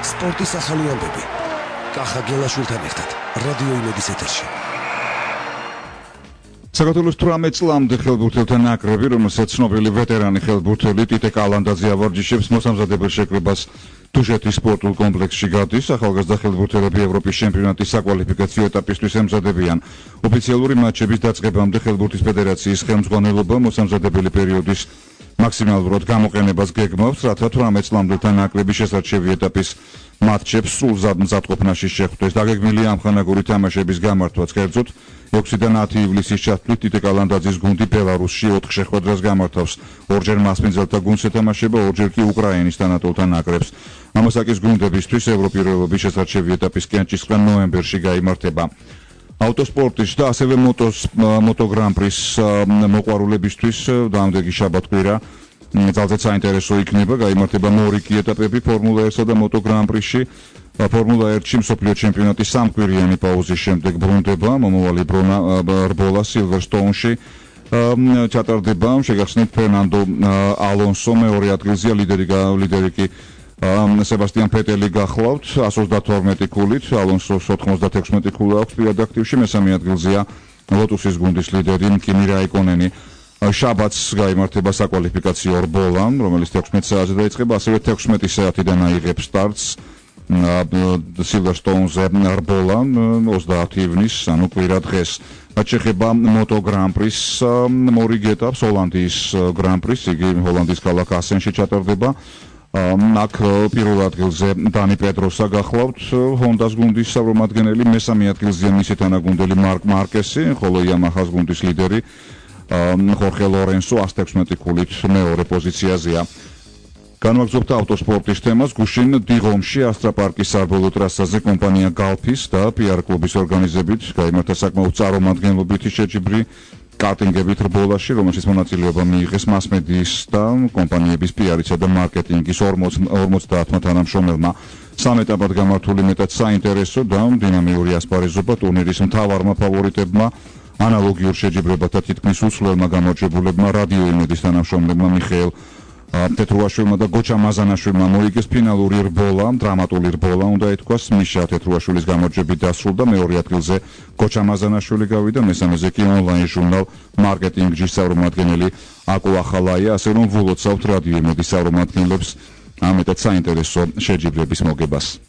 სპორტის ახალი ამბები. კახა გელაშვილთან ერთად რადიო იმედის ეთერში. საქართველოს 18 წლამდე ხელბურთელთა ნაკრები, რომელსაც ცნობილი ვეტერანი ხელბურთელი ტიტე კალანდაძე ავარჯიშებს მოსამზადებელ შეკრებას თუშეთის სპორტულ კომპლექსში გადის. ახალგაზრდა ხელბურთელები ევროპის ჩემპიონატის საკვალიფიკაციო ეტაპისთვის ემზადებიან. ოფიციალური მატჩების დაწყებამდე ხელბურთის ფედერაციის ხელმძღვანელობა მოსამზადებელი პერიოდის მაქსიმალურად გამოყენებას გეგმავს, რათა 18 წლამდელთა ნაკრები შესარჩევი ეტაპის მატჩებს სრულ მზადყოფნაში შეხვდეს. დაგეგმილია ამხანაგური თამაშების გამართვაც კერძოდ 6-დან 10 ივლისის ჩათვლით ტიტე კალანდაძის გუნდი ბელარუსში 4 შეხვედრას გამართავს. ორჯერ მასპინძელთა გუნდს ეთამაშება, ორჯერ კი უკრაინის თანატოლთა ნაკრებს. ამასაკის გუნდებისთვის ევროპირებების შესარჩევი ეტაპის კენჭისყრა ნოემბერში გაიმართება. ავტოსპორტის და ასევე მოტო გრან-პრის მოყვარულებისთვის დამდეგი შაბათ-კვირა ძალზედ საინტერესო იქნება. გაიმართება მორიგი ეტაპები ფორმულა 1-სა და მოტო გრან-პრისში. ფორმულა 1-ში მსოფლიო ჩემპიონატის სამკვირიანი პაუზის შემდეგ ბრუნდება. მომავალი რბოლა სილვერსტოუნში ჩატარდება. შეგახსნით ფერნანდო ალონსო მეორე ადგილზეა, ლიდერი კი სებასტიან ფეტელი გახლავთ 132 ქულით, ალონსოს 96 ქულა აქვს პირად აქტივში, მესამე ადგილზეა ლოტუსის გუნდის ლიდერი კიმი რაიკონენი. შაბათს გაიმართება საკვალიფიკაციო რბოლა, რომელიც 16 საათზე დაიწყება, ასევე 16 საათიდან აიღებს სტარტს სილვერსტოუნზე რბოლა 30 ივნისს, ანუ კვირა დღეს. შეეხება მოტო გრან-პრის მორიგ ეტაპს, ჰოლანდიის გრან-პრის, იგი ჰოლანდიის ქალაქ ასენში ჩატარდება. აქ პირველ ადგილზე დანი პედროსა გახლავთ, ჰონდას გუნდის წარმომადგენელი, მესამე ადგილზეა მისი თანაგუნდელი მარკ მარკესი, ხოლო იამაჰას გუნდის ლიდერი ხორხე ლორენსო 116 ქულით მეორე პოზიციაზეა. განვაგრძობთ ავტოსპორტის თემას. გუშინ დიღომში ასტრაპარკის საბოლოო ტრასაზე კომპანია გალფის და PR კლუბის ორგანიზებით გაიმართა საკმაოდ წარმომადგენლობითი შეჯიბრი კარტინგებით რბოლაში, რომელშიც მონაწილეობა მიიღეს მასმედიის და კომპანიების PR-ისა და მარკეტინგის 50 თანამშრომელმა. სამ ეტაპად გამართული მეტად საინტერესო და დინამიური ასპარეზობა ტურნირის მთავარმა ფავორიტებმა, ანალოგიურ შეჯიბრებათა თითქმის უცვლელმა გამარჯვებულებმა რადიო იმედის თანამშრომლებმა მიხეილ თეთრუაშვილმა და გოჩა მაზანაშვილმა მოიგეს ფინალური რბოლა, დრამატული რბოლა უნდა ითქვას. მიშა თეთრუაშვილის გამარჯვებით დასრულდა, მეორე ადგილზე გოჩა მაზანაშვილი გავიდა, მესამეზე კი ონლაინ ჟურნალ მარკეტინგის წარმომადგენელი აკო ახალაია, ასე რომ ვულოცავთ რადიო იმედის წარმომადგენლებს ამ მეტად საინტერესო შეჯიბრების მოგებას.